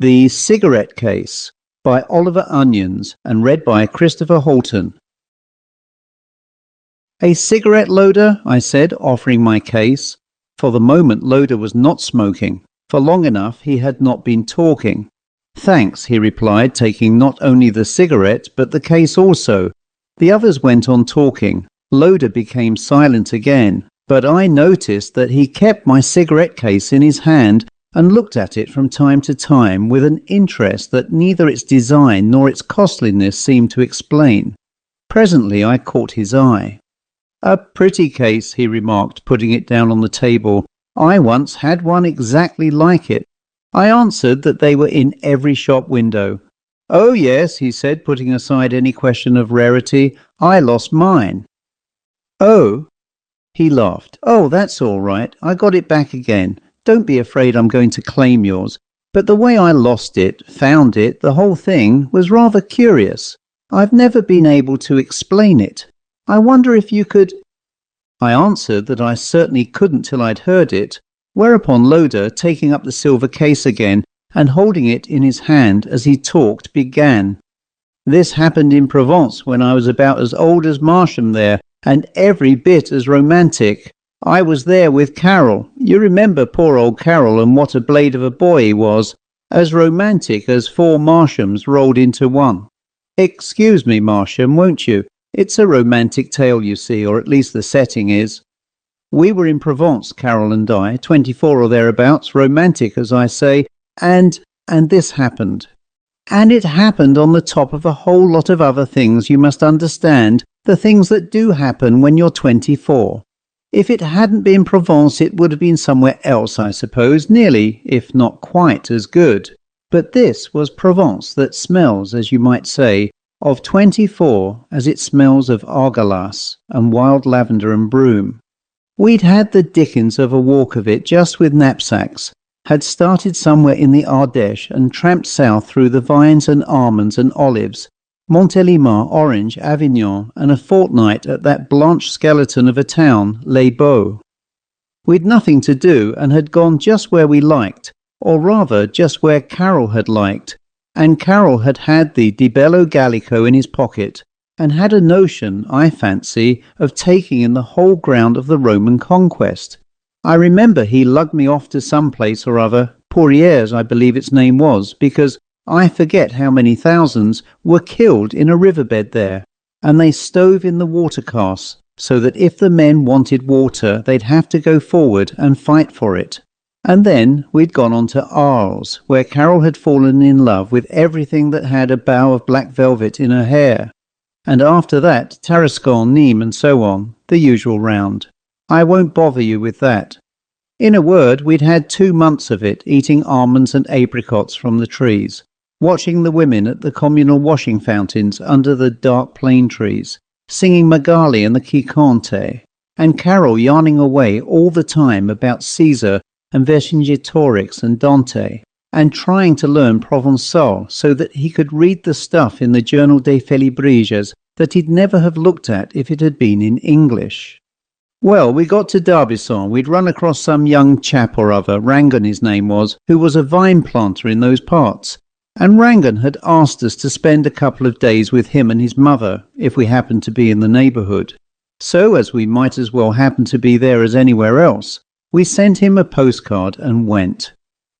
The Cigarette Case by Oliver Onions and read by Christopher Halton. "A cigarette, Loder?" I said, offering my case. For the moment Loder was not smoking. For long enough he had not been talking. "Thanks," he replied, taking not only the cigarette but the case also. The others went on talking. Loder became silent again, but I noticed that he kept my cigarette case in his hand and looked at it from time to time with an interest that neither its design nor its costliness seemed to explain. Presently I caught his eye. "A pretty case," he remarked, putting it down on the table. "I once had one exactly like it." I answered that they were in every shop window. "Oh yes," he said, putting aside any question of rarity, "I lost mine." "Oh?" He laughed. "Oh, that's all right. I got it back again. Don't be afraid I'm going to claim yours. But the way I lost it, found it, the whole thing, was rather curious. I've never been able to explain it. I wonder if you could—" I answered that I certainly couldn't till I'd heard it, whereupon Loder, taking up the silver case again and holding it in his hand as he talked, began. "This happened in Provence when I was about as old as Marsham there, and every bit as romantic. I was there with Carroll. You remember poor old Carroll and what a blade of a boy he was. As romantic as 4 Marshams rolled into one. Excuse me, Marsham, won't you? It's a romantic tale, you see, or at least the setting is. We were in Provence, Carroll and I, 24 or thereabouts, romantic as I say, and this happened. And it happened on the top of a whole lot of other things, you must understand, the things that do happen when you're 24. If it hadn't been Provence, it would have been somewhere else, I suppose, nearly, if not quite, as good. But this was Provence that smells, as you might say, of 24 as it smells of argalas and wild lavender and broom. We'd had the dickens of a walk of it just with knapsacks, had started somewhere in the Ardèche and tramped south through the vines and almonds and olives, Montélimar, Orange, Avignon, and a fortnight at that blanched skeleton of a town, Les Baux. We'd nothing to do and had gone just where we liked, or rather just where Carroll had liked, and Carroll had had the Di Bello Gallico in his pocket, and had a notion, I fancy, of taking in the whole ground of the Roman conquest. I remember he lugged me off to some place or other, Pouriers I believe its name was, because I forget how many thousands were killed in a riverbed there, and they stove in the water casks, so that if the men wanted water they'd have to go forward and fight for it. And then we'd gone on to Arles, where Carroll had fallen in love with everything that had a bow of black velvet in her hair. And after that, Tarascon, Nîmes, and so on, the usual round. I won't bother you with that. In a word, we'd had 2 months of it, eating almonds and apricots from the trees, watching the women at the communal washing fountains under the dark plane trees, singing Magali and the Quicante, and Carroll yarning away all the time about Caesar and Vercingetorix and Dante, and trying to learn Provençal so that he could read the stuff in the Journal des Félibriges that he'd never have looked at if it had been in English. Well, we got to D'Aubusson. We'd run across some young chap or other, Rangan his name was, who was a vine planter in those parts, and Rangan had asked us to spend a couple of days with him and his mother, if we happened to be in the neighbourhood. So, as we might as well happen to be there as anywhere else, we sent him a postcard and went.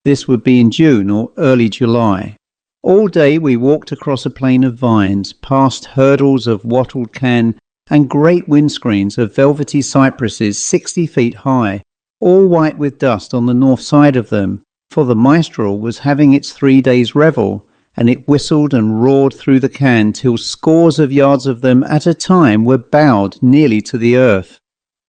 This would be in June or early July. All day we walked across a plain of vines, past hurdles of wattled can and great windscreens of velvety cypresses 60 feet high, all white with dust on the north side of them, for the Mistral was having its 3 days' revel, and it whistled and roared through the can till scores of yards of them at a time were bowed nearly to the earth.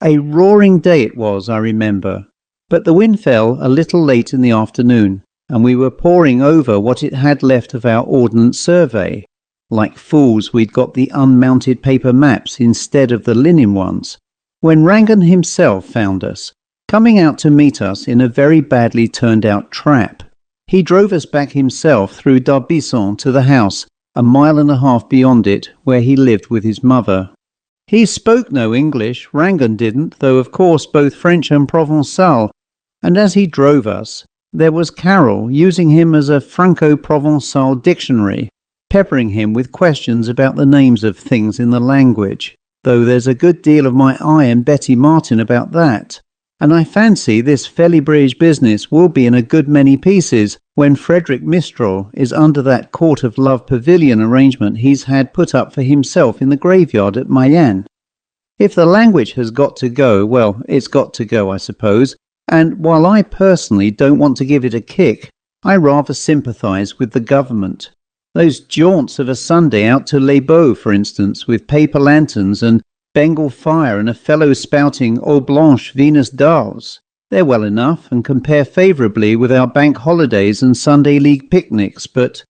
A roaring day it was, I remember, but the wind fell a little late in the afternoon, and we were poring over what it had left of our Ordnance Survey. Like fools we'd got the unmounted paper maps instead of the linen ones, when Rangan himself found us, coming out to meet us in a very badly turned out trap. He drove us back himself through D'Aubusson to the house, 1.5 miles beyond it, where he lived with his mother. He spoke no English, Rangan didn't, though of course both French and Provençal, and as he drove us, There was Carol, using him as a Franco-Provençal dictionary, peppering him with questions about the names of things in the language, though there's a good deal of my eye and Betty Martin about that. And I fancy this Félibrige business will be in a good many pieces when Frederick Mistral is under that court of love pavilion arrangement he's had put up for himself in the graveyard at Mayenne. If the language has got to go, well, it's got to go, I suppose, and while I personally don't want to give it a kick, I rather sympathise with the government. Those jaunts of a Sunday out to Les Baux, for instance, with paper lanterns and Bengal fire and a fellow spouting Eau Blanche Venus d'Arles. They're well enough and compare favourably with our bank holidays and Sunday league picnics, but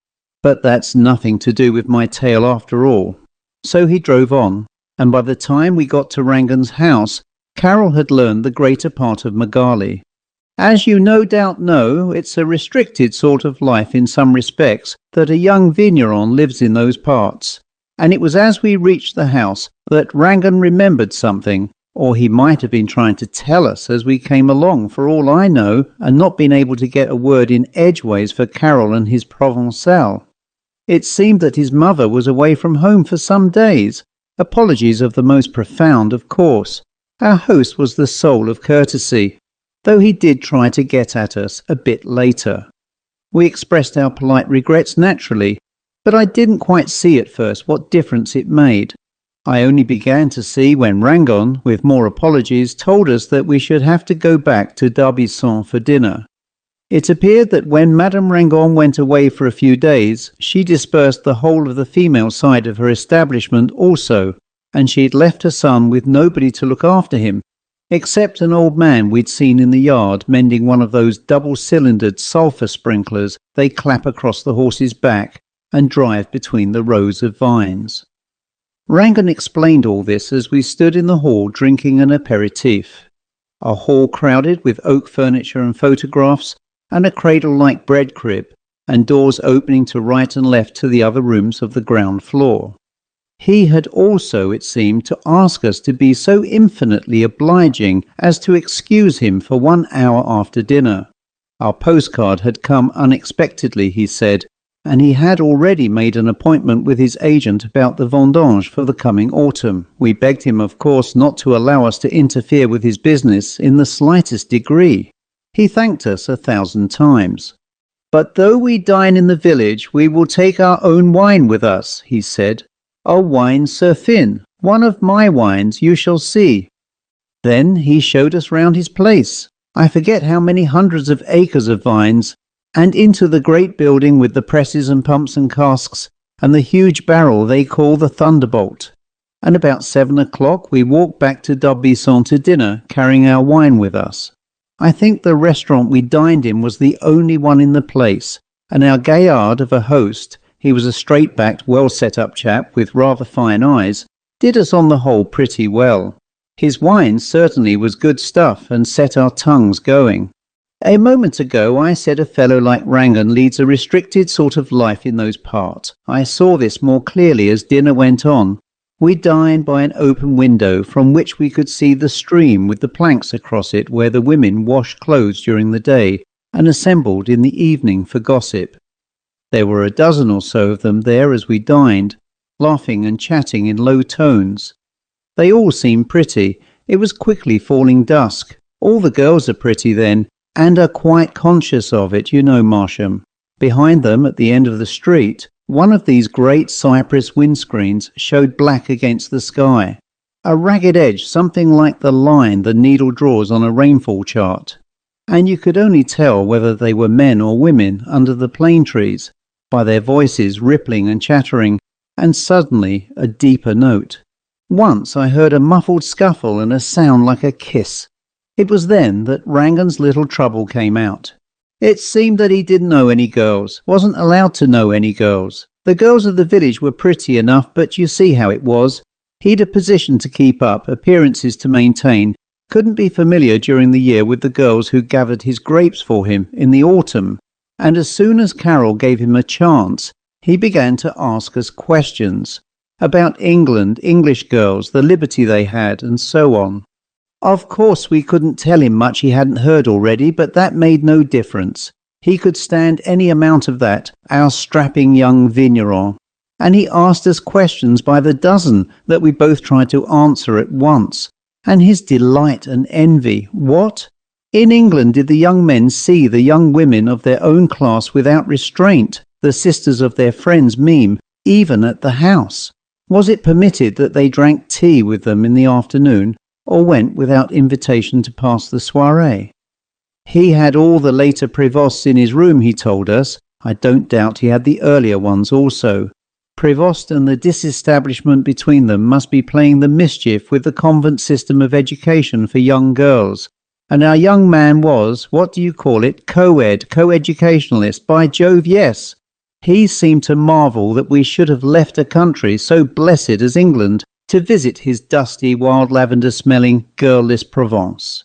that's nothing to do with my tale after all. So he drove on, and by the time we got to Rangan's house, Carol had learned the greater part of Magali. As you no doubt know, it's a restricted sort of life in some respects that a young vigneron lives in those parts. And it was as we reached the house that Rangan remembered something, or he might have been trying to tell us as we came along, for all I know, and not been able to get a word in edgeways for Carol and his Provençal. It seemed that his mother was away from home for some days. Apologies of the most profound, of course. Our host was the soul of courtesy, though he did try to get at us a bit later. We expressed our polite regrets naturally, but I didn't quite see at first what difference it made. I only began to see when Rangan, with more apologies, told us that we should have to go back to D'Aubusson for dinner. It appeared that when Madame Rangan went away for a few days, she dispersed the whole of the female side of her establishment also, and she had left her son with nobody to look after him, except an old man we'd seen in the yard mending one of those double-cylindered sulphur sprinklers they clap across the horse's back and drive between the rows of vines. Rangan explained all this as we stood in the hall drinking an aperitif. A hall crowded with oak furniture and photographs, and a cradle-like bread crib, and doors opening to right and left to the other rooms of the ground floor. He had also, it seemed, to ask us to be so infinitely obliging as to excuse him for 1 hour after dinner. Our postcard had come unexpectedly, he said, and he had already made an appointment with his agent about the vendange for the coming autumn. We begged him, of course, not to allow us to interfere with his business in the slightest degree. He thanked us 1,000 times. But though we dine in the village, we will take our own wine with us, he said. A wine Surfin, one of my wines, you shall see. Then he showed us round his place. I forget how many hundreds of acres of vines, and into the great building with the presses and pumps and casks, and the huge barrel they call the Thunderbolt. And about 7 o'clock we walked back to D'Aubusson to dinner, carrying our wine with us. I think the restaurant we dined in was the only one in the place, and our gaillard of a host, he was a straight-backed, well-set-up chap with rather fine eyes, did us on the whole pretty well. His wine certainly was good stuff and set our tongues going. A moment ago I said a fellow like Rangan leads a restricted sort of life in those parts. I saw this more clearly as dinner went on. We dined by an open window from which we could see the stream with the planks across it where the women washed clothes during the day and assembled in the evening for gossip. There were a dozen or so of them there as we dined, laughing and chatting in low tones. They all seemed pretty. It was quickly falling dusk. All the girls are pretty then, and are quite conscious of it, you know, Marsham. Behind them, at the end of the street, one of these great cypress windscreens showed black against the sky. A ragged edge, something like the line the needle draws on a rainfall chart. And you could only tell whether they were men or women under the plane trees, by their voices rippling and chattering, and suddenly a deeper note. Once I heard a muffled scuffle and a sound like a kiss. It was then that Rangan's little trouble came out. It seemed that he didn't know any girls, wasn't allowed to know any girls. The girls of the village were pretty enough, but you see how it was. He'd a position to keep up, appearances to maintain, couldn't be familiar during the year with the girls who gathered his grapes for him in the autumn, and as soon as Carol gave him a chance, he began to ask us questions about England, English girls, the liberty they had, and so on. Of course we couldn't tell him much he hadn't heard already, but that made no difference. He could stand any amount of that, our strapping young vigneron. And he asked us questions by the dozen that we both tried to answer at once. And his delight and envy, what? In England did the young men see the young women of their own class without restraint, the sisters of their friends meme, even at the house? Was it permitted that they drank tea with them in the afternoon, or went without invitation to pass the soirée? He had all the later Prévosts in his room, he told us. I don't doubt he had the earlier ones also. Prévost and the disestablishment between them must be playing the mischief with the convent system of education for young girls. And our young man was, what do you call it, co-educationalist, by Jove, yes. He seemed to marvel that we should have left a country so blessed as England to visit his dusty, wild lavender-smelling, girl-less Provence.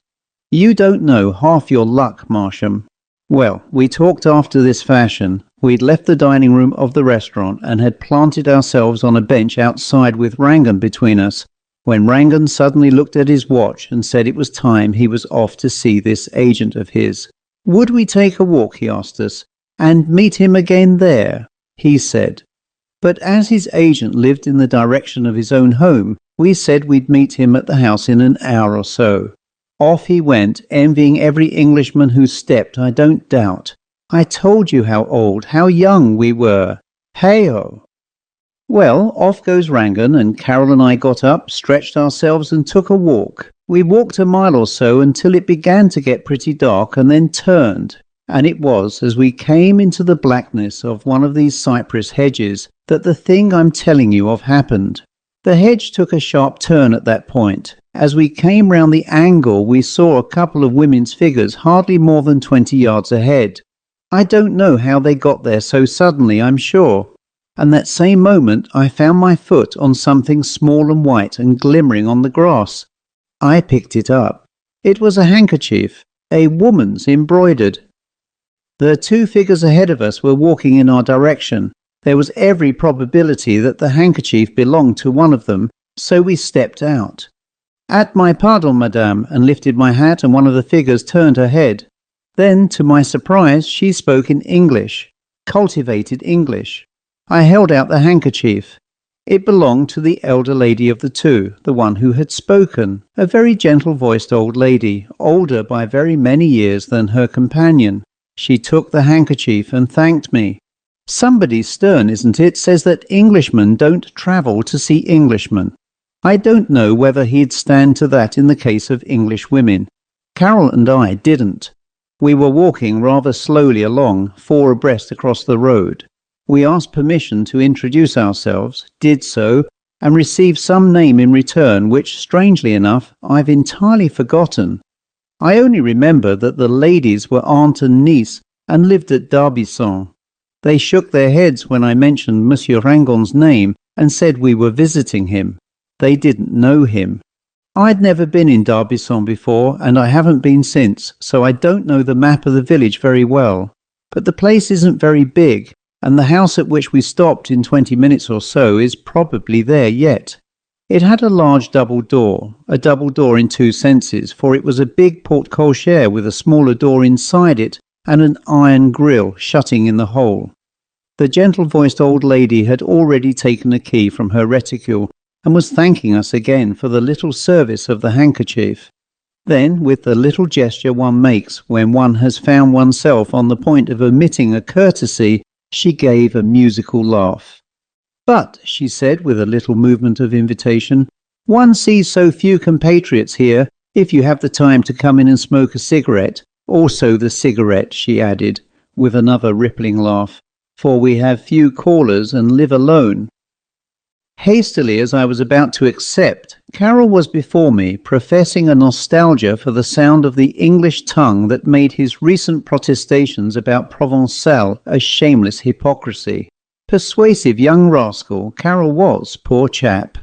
You don't know half your luck, Marsham. Well, we talked after this fashion. We'd left the dining room of the restaurant and had planted ourselves on a bench outside with Rangan between us, when Rangan suddenly looked at his watch and said it was time he was off to see this agent of his. Would we take a walk, he asked us, and meet him again there? He said. But as his agent lived in the direction of his own home, we said we'd meet him at the house in an hour or so. Off he went, envying every Englishman who stepped, I don't doubt. I told you how old, how young we were. Hey-ho! Well, off goes Rangan, and Carol and I got up, stretched ourselves and took a walk. We walked a mile or so until it began to get pretty dark and then turned. And it was as we came into the blackness of one of these cypress hedges that the thing I'm telling you of happened. The hedge took a sharp turn at that point. As we came round the angle, we saw a couple of women's figures hardly more than 20 yards ahead. I don't know how they got there so suddenly, I'm sure. And that same moment I found my foot on something small and white and glimmering on the grass. I picked it up. It was a handkerchief, a woman's embroidered. The two figures ahead of us were walking in our direction. There was every probability that the handkerchief belonged to one of them, so we stepped out. At my pardon, madame, and lifted my hat, and one of the figures turned her head. Then, to my surprise, she spoke in English, cultivated English. I held out the handkerchief. It belonged to the elder lady of the two, the one who had spoken, a very gentle-voiced old lady, older by very many years than her companion. She took the handkerchief and thanked me. Somebody stern, isn't it, says that Englishmen don't travel to see Englishmen. I don't know whether he'd stand to that in the case of English women. Carol and I didn't. We were walking rather slowly along, 4 abreast across the road. We asked permission to introduce ourselves, did so, and received some name in return which, strangely enough, I've entirely forgotten. I only remember that the ladies were aunt and niece and lived at Darbisson. They shook their heads when I mentioned Monsieur Rangan's name and said we were visiting him. They didn't know him. I'd never been in Darbisson before, and I haven't been since, so I don't know the map of the village very well. But the place isn't very big, and the house at which we stopped in 20 minutes or so is probably there yet. It had a large double door in 2 senses, for it was a big porte-cochere with a smaller door inside it and an iron grille shutting in the hole. The gentle-voiced old lady had already taken a key from her reticule and was thanking us again for the little service of the handkerchief. Then, with the little gesture one makes when one has found oneself on the point of omitting a courtesy, she gave a musical laugh. But, she said with a little movement of invitation, one sees so few compatriots here, if you have the time to come in and smoke a cigarette. Also the cigarette, she added, with another rippling laugh, for we have few callers and live alone. Hastily as I was about to accept, Carol was before me, professing a nostalgia for the sound of the English tongue that made his recent protestations about Provençal a shameless hypocrisy. Persuasive young rascal, Carol was, poor chap.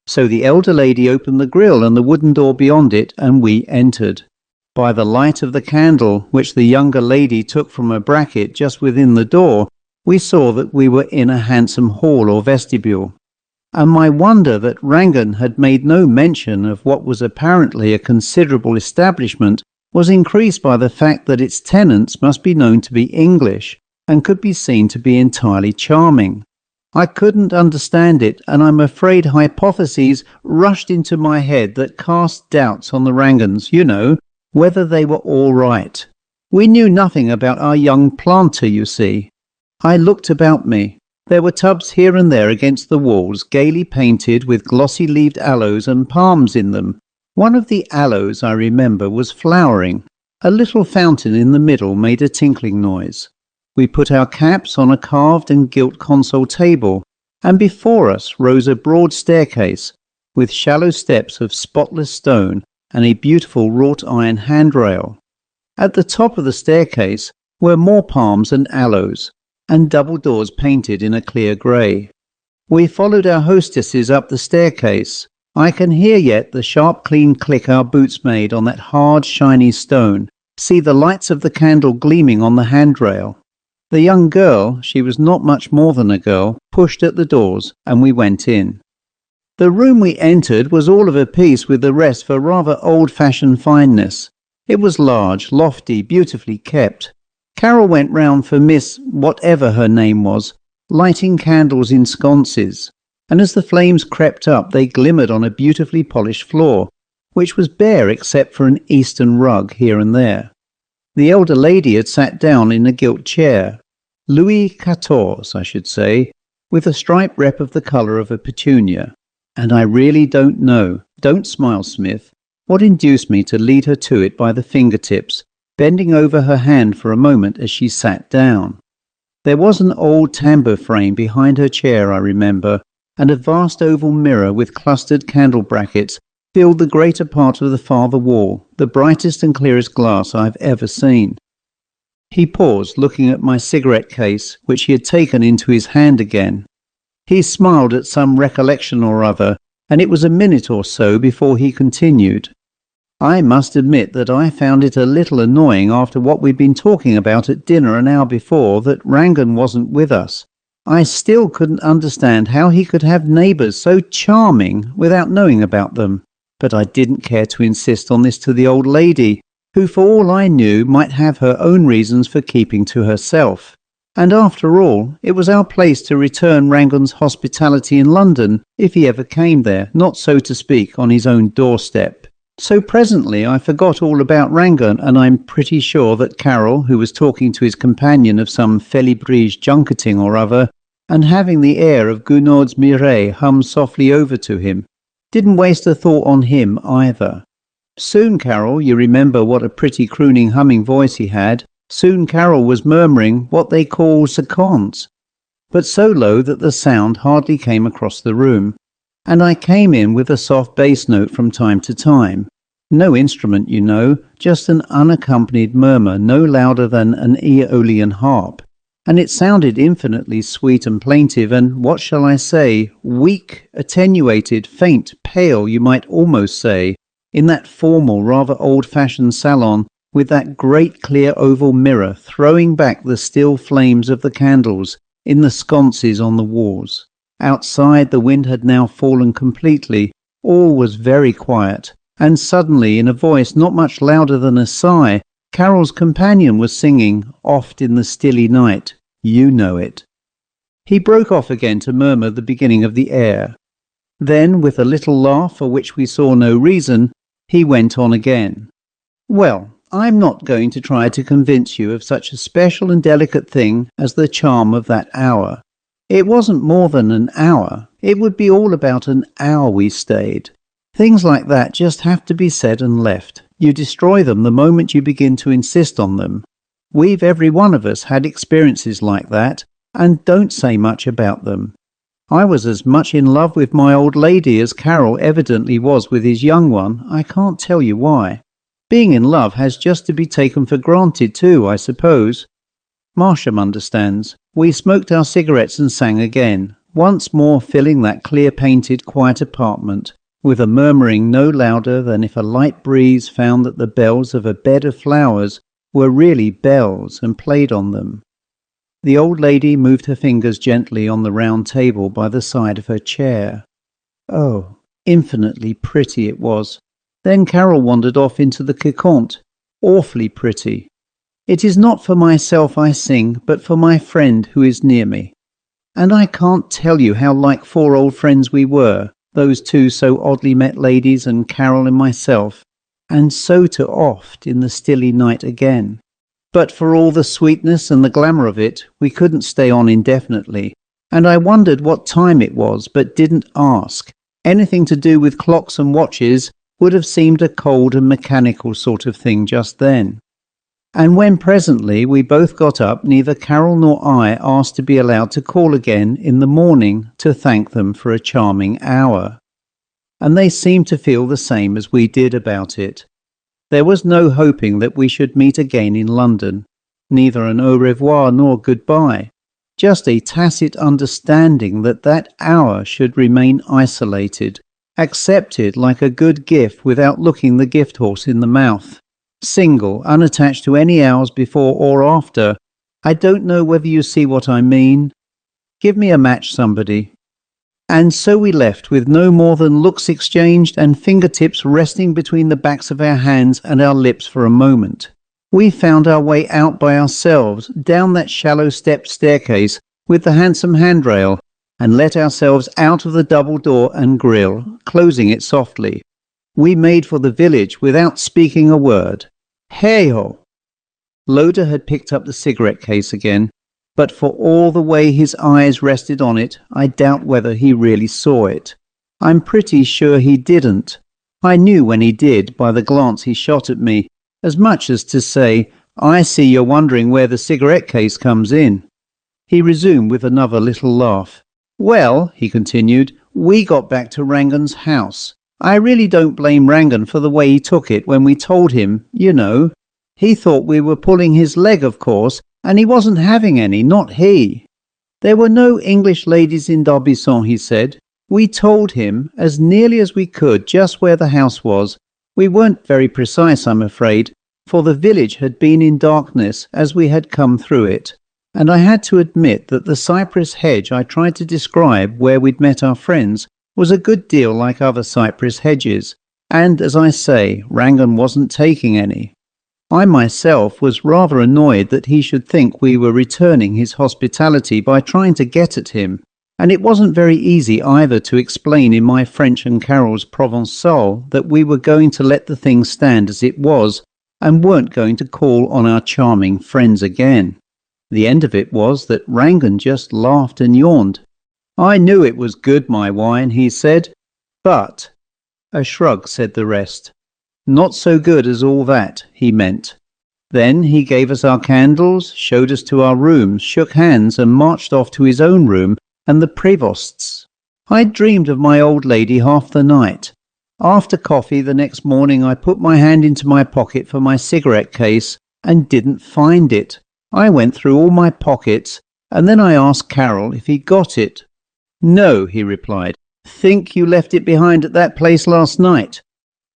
So the elder lady opened the grille and the wooden door beyond it, and we entered. By the light of the candle, which the younger lady took from a bracket just within the door, we saw that we were in a handsome hall or vestibule. and my wonder that Rangan had made no mention of what was apparently a considerable establishment was increased by the fact that its tenants must be known to be English and could be seen to be entirely charming. I couldn't understand it, and I'm afraid hypotheses rushed into my head that cast doubts on the Rangans, whether they were all right. We knew nothing about our young planter, you see. I looked about me. There were tubs here and there against the walls, gaily painted with glossy-leaved aloes and palms in them. One of the aloes, I remember, was flowering. A little fountain in the middle made a tinkling noise. We put our caps on a carved and gilt console table, and before us rose a broad staircase, with shallow steps of spotless stone and a beautiful wrought iron handrail. At the top of the staircase were more palms and aloes, and double doors painted in a clear grey. We followed our hostesses up the staircase. I can hear yet the sharp clean click our boots made on that hard shiny stone, see the lights of the candle gleaming on the handrail. The young girl, she was not much more than a girl, pushed at the doors, and we went in. The room we entered was all of a piece with the rest for rather old-fashioned fineness. It was large, lofty, beautifully kept. Carol went round for Miss whatever her name was, lighting candles in sconces, and as the flames crept up they glimmered on a beautifully polished floor, which was bare except for an Eastern rug here and there. The elder lady had sat down in a gilt chair, Louis XIV, I should say, with a striped rep of the colour of a petunia, and I really don't know, don't smile, Smith, what induced me to lead her to it by the fingertips, bending over her hand for a moment as she sat down. There was an old tambour frame behind her chair, I remember, and a vast oval mirror with clustered candle brackets filled the greater part of the farther wall, the brightest and clearest glass I have ever seen. He paused, looking at my cigarette case, which he had taken into his hand again. He smiled at some recollection or other, and it was a minute or so before he continued. I must admit that I found it a little annoying after what we'd been talking about at dinner an hour before that Rangan wasn't with us. I still couldn't understand how he could have neighbours so charming without knowing about them. But I didn't care to insist on this to the old lady, who for all I knew might have her own reasons for keeping to herself. And after all, it was our place to return Rangan's hospitality in London, if he ever came there, not so to speak on his own doorstep. So presently I forgot all about Rangan, and I'm pretty sure that Carol, who was talking to his companion of some Félibrige junketing or other, and having the air of Gounod's Mireille hum softly over to him, didn't waste a thought on him either. Soon Carol, you remember what a pretty crooning humming voice he had, soon Carol was murmuring what they call sequences, but so low that the sound hardly came across the room, and I came in with a soft bass note from time to time. No instrument, you know, just an unaccompanied murmur no louder than an Aeolian harp, and it sounded infinitely sweet and plaintive and, what shall I say, weak, attenuated, faint, pale, you might almost say, in that formal, rather old-fashioned salon, with that great clear oval mirror throwing back the still flames of the candles in the sconces on the walls. Outside the wind had now fallen completely, all was very quiet, and suddenly, in a voice not much louder than a sigh, Carol's companion was singing, "Oft in the stilly night, you know it." He broke off again to murmur the beginning of the air. Then, with a little laugh for which we saw no reason, he went on again. "Well, I'm not going to try to convince you of such a special and delicate thing as the charm of that hour. It wasn't more than an hour. It would be all about an hour we stayed. Things like that just have to be said and left. You destroy them the moment you begin to insist on them. We've every one of us had experiences like that, and don't say much about them. I was as much in love with my old lady as Carol evidently was with his young one. I can't tell you why. Being in love has just to be taken for granted too, I suppose. Marsham understands. We smoked our cigarettes and sang again, once more filling that clear-painted, quiet apartment, with a murmuring no louder than if a light breeze found that the bells of a bed of flowers were really bells and played on them. The old lady moved her fingers gently on the round table by the side of her chair. Oh, infinitely pretty it was. Then Carol wandered off into the quéquant. Awfully pretty. It is not for myself I sing, but for my friend who is near me. And I can't tell you how like four old friends we were, those two so oddly met ladies and Carol and myself, and so to oft in the stilly night again. But for all the sweetness and the glamour of it, we couldn't stay on indefinitely, and I wondered what time it was, but didn't ask. Anything to do with clocks and watches would have seemed a cold and mechanical sort of thing just then. And when presently we both got up, neither Carol nor I asked to be allowed to call again in the morning to thank them for a charming hour. And they seemed to feel the same as we did about it. There was no hoping that we should meet again in London, neither an au revoir nor goodbye, just a tacit understanding that that hour should remain isolated, accepted like a good gift without looking the gift horse in the mouth. Single, unattached to any hours before or after. I don't know whether you see what I mean. Give me a match, somebody. And so we left with no more than looks exchanged and fingertips resting between the backs of our hands and our lips for a moment. We found our way out by ourselves, down that shallow stepped staircase with the handsome handrail, and let ourselves out of the double door and grille, closing it softly. We made for the village without speaking a word. Hey-ho! Loder had picked up the cigarette case again, but for all the way his eyes rested on it, I doubt whether he really saw it. I'm pretty sure he didn't. I knew when he did by the glance he shot at me, as much as to say, I see you're wondering where the cigarette case comes in. He resumed with another little laugh. Well, he continued, we got back to Rangan's house. I really don't blame Rangan for the way he took it when we told him, you know. He thought we were pulling his leg, of course, and he wasn't having any, not he. There were no English ladies in D'Aubusson, he said. We told him, as nearly as we could, just where the house was. We weren't very precise, I'm afraid, for the village had been in darkness as we had come through it, and I had to admit that the cypress hedge I tried to describe where we'd met our friends was a good deal like other cypress hedges, and, as I say, Rangan wasn't taking any. I myself was rather annoyed that he should think we were returning his hospitality by trying to get at him, and it wasn't very easy either to explain in my French and Carol's Provençal that we were going to let the thing stand as it was, and weren't going to call on our charming friends again. The end of it was that Rangan just laughed and yawned. I knew it was good, my wine, he said, but... A shrug said the rest. Not so good as all that, he meant. Then he gave us our candles, showed us to our rooms, shook hands, and marched off to his own room and the Prévost's. I'd dreamed of my old lady half the night. After coffee the next morning I put my hand into my pocket for my cigarette case and didn't find it. I went through all my pockets, and then I asked Carol if he'd got it. No, he replied. Think you left it behind at that place last night?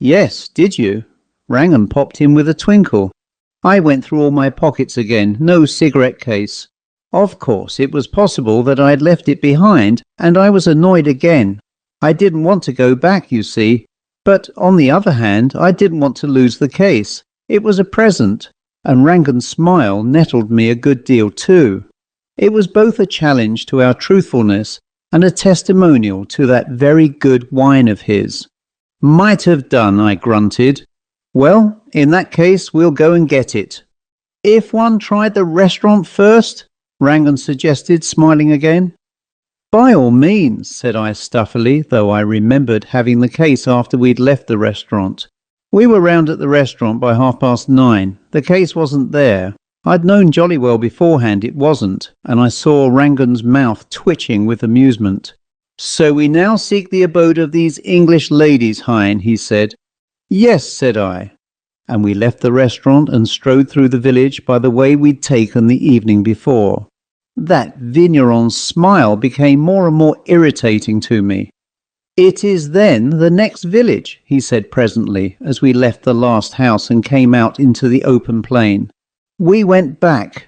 Yes, did you? Rangan popped in with a twinkle. I went through all my pockets again, no cigarette case. Of course, it was possible that I had left it behind, and I was annoyed again. I didn't want to go back, you see. But, on the other hand, I didn't want to lose the case. It was a present, and Rangan's smile nettled me a good deal too. It was both a challenge to our truthfulness and a testimonial to that very good wine of his. Might have done, I grunted. Well, in that case, we'll go and get it. If one tried the restaurant first? Rangan suggested, smiling again. By all means, said I stuffily, though I remembered having the case after we'd left the restaurant. We were round at the restaurant by 9:30. The case wasn't there. I'd known jolly well beforehand it wasn't, and I saw Rangan's mouth twitching with amusement. So we now seek the abode of these English ladies, Hein, he said. Yes, said I. And we left the restaurant and strode through the village by the way we'd taken the evening before. That vigneron's smile became more and more irritating to me. It is then the next village, he said presently, as we left the last house and came out into the open plain. We went back.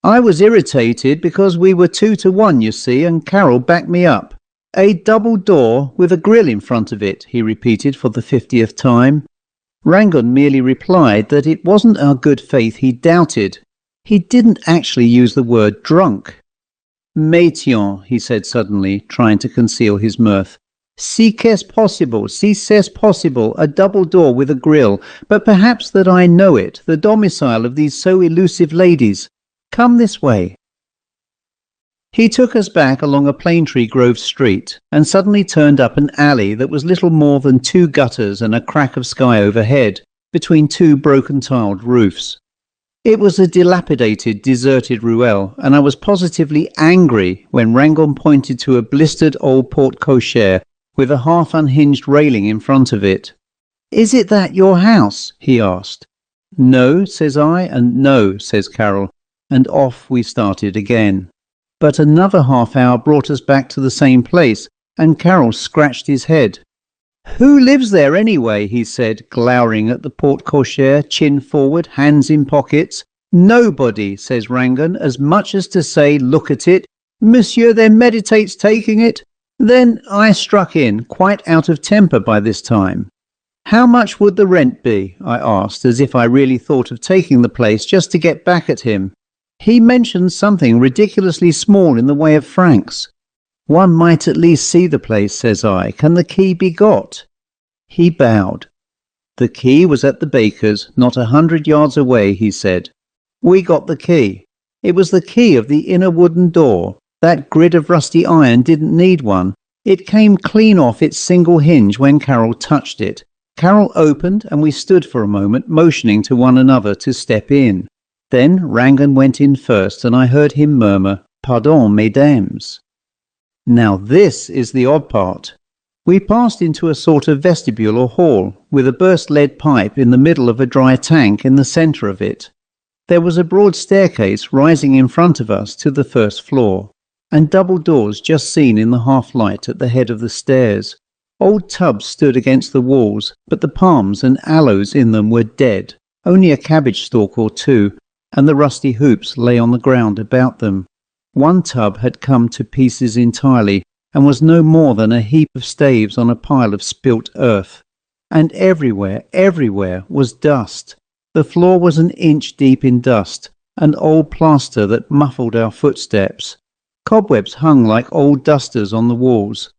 I was irritated because we were 2-1, you see, and Carol backed me up. A double door with a grill in front of it, he repeated for the 50th time. Rangan merely replied that it wasn't our good faith he doubted. He didn't actually use the word drunk. Métion, he said suddenly, trying to conceal his mirth. Si qu'est possible, a double door with a grill, but perhaps that I know it, the domicile of these so elusive ladies. Come this way. He took us back along a plane tree grove street, and suddenly turned up an alley that was little more than 2 gutters and a crack of sky overhead, between 2 broken tiled roofs. It was a dilapidated, deserted ruelle, and I was positively angry when Rangan pointed to a blistered old porte-cochere with a half-unhinged railing in front of it. "Is it that your house?" he asked. "No," says I, and "No," says Carol, and off we started again. But another half hour brought us back to the same place, and Carol scratched his head. "Who lives there anyway?" he said, glowering at the porte-cochere, chin forward, hands in pockets. "Nobody," says Rangan, as much as to say, "Look at it. Monsieur then meditates taking it." Then I struck in, quite out of temper by this time. "How much would the rent be?" I asked, as if I really thought of taking the place just to get back at him. He mentioned something ridiculously small in the way of francs. "One might at least see the place," says I. "Can the key be got?" He bowed. The key was at the baker's, not 100 yards away, he said. We got the key. It was the key of the inner wooden door. That grid of rusty iron didn't need one. It came clean off its single hinge when Carol touched it. Carol opened, and we stood for a moment, motioning to one another to step in. Then Rangan went in first, and I heard him murmur, "Pardon, mesdames." Now this is the odd part. We passed into a sort of vestibule or hall, with a burst lead pipe in the middle of a dry tank in the centre of it. There was a broad staircase rising in front of us to the first floor, and double doors just seen in the half-light at the head of the stairs. Old tubs stood against the walls, but the palms and aloes in them were dead, only a cabbage stalk or 2, and the rusty hoops lay on the ground about them. One tub had come to pieces entirely, and was no more than a heap of staves on a pile of spilt earth. And everywhere was dust. The floor was an inch deep in dust, an old plaster that muffled our footsteps. Cobwebs hung like old dusters on the walls.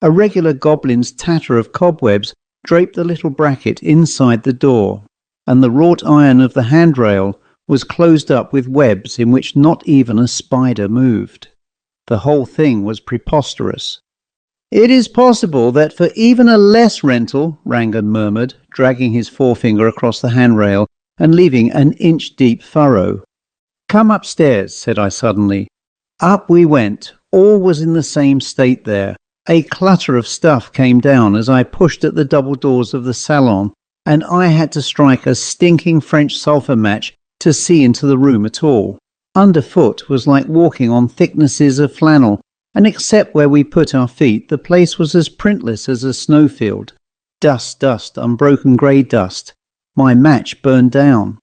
A regular goblin's tatter of cobwebs draped the little bracket inside the door, and the wrought iron of the handrail was closed up with webs in which not even a spider moved. The whole thing was preposterous. "It is possible that for even a less rental," Rangan murmured, dragging his forefinger across the handrail and leaving an inch-deep furrow. "Come upstairs," said I suddenly. Up we went. All was in the same state there. A clutter of stuff came down as I pushed at the double doors of the salon, and I had to strike a stinking French sulphur match to see into the room at all. Underfoot was like walking on thicknesses of flannel, and except where we put our feet, the place was as printless as a snowfield. Dust, unbroken grey dust. My match burned down.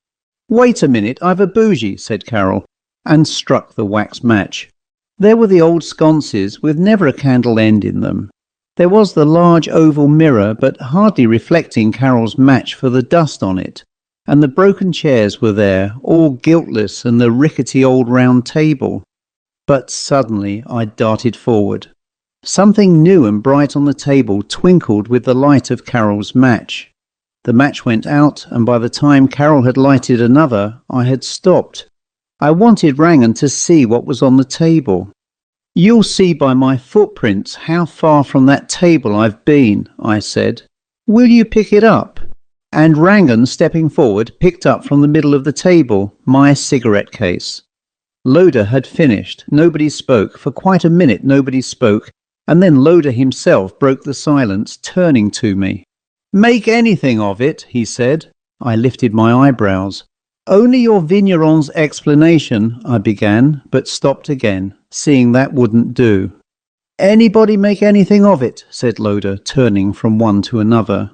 "Wait a minute, I've a bougie," said Carol, and struck the wax match. There were the old sconces, with never a candle end in them. There was the large oval mirror, but hardly reflecting Carol's match for the dust on it. And the broken chairs were there, all guiltless, and the rickety old round table. But suddenly I darted forward. Something new and bright on the table twinkled with the light of Carol's match. The match went out, and by the time Carol had lighted another, I had stopped. I wanted Rangan to see what was on the table. "You'll see by my footprints how far from that table I've been," I said. "Will you pick it up?" And Rangan, stepping forward, picked up from the middle of the table my cigarette case. Loder had finished. Nobody spoke. For quite a minute nobody spoke, and then Loder himself broke the silence, turning to me. "Make anything of it," he said. I lifted my eyebrows. "Only your vigneron's explanation," I began, but stopped again, seeing that wouldn't do. "Anybody make anything of it?" said Loder, turning from one to another.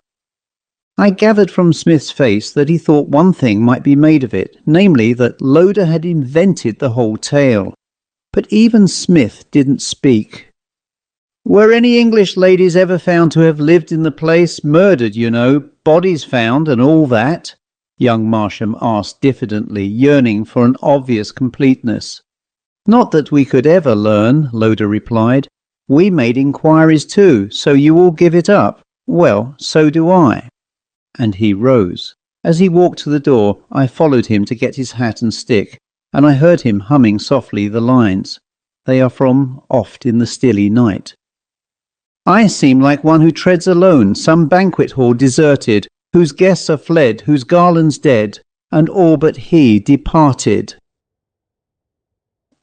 I gathered from Smith's face that he thought one thing might be made of it, namely that Loder had invented the whole tale. But even Smith didn't speak. "Were any English ladies ever found to have lived in the place? Murdered, you know, bodies found and all that?" young Marsham asked diffidently, yearning for an obvious completeness. "Not that we could ever learn," Loder replied. "We made inquiries too, so you all give it up. Well, so do I." And he rose. As he walked to the door, I followed him to get his hat and stick, and I heard him humming softly the lines. They are from Oft in the Stilly Night. "I seem like one who treads alone, some banquet hall deserted, whose guests are fled, whose garlands dead, and all but he departed."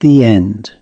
The end.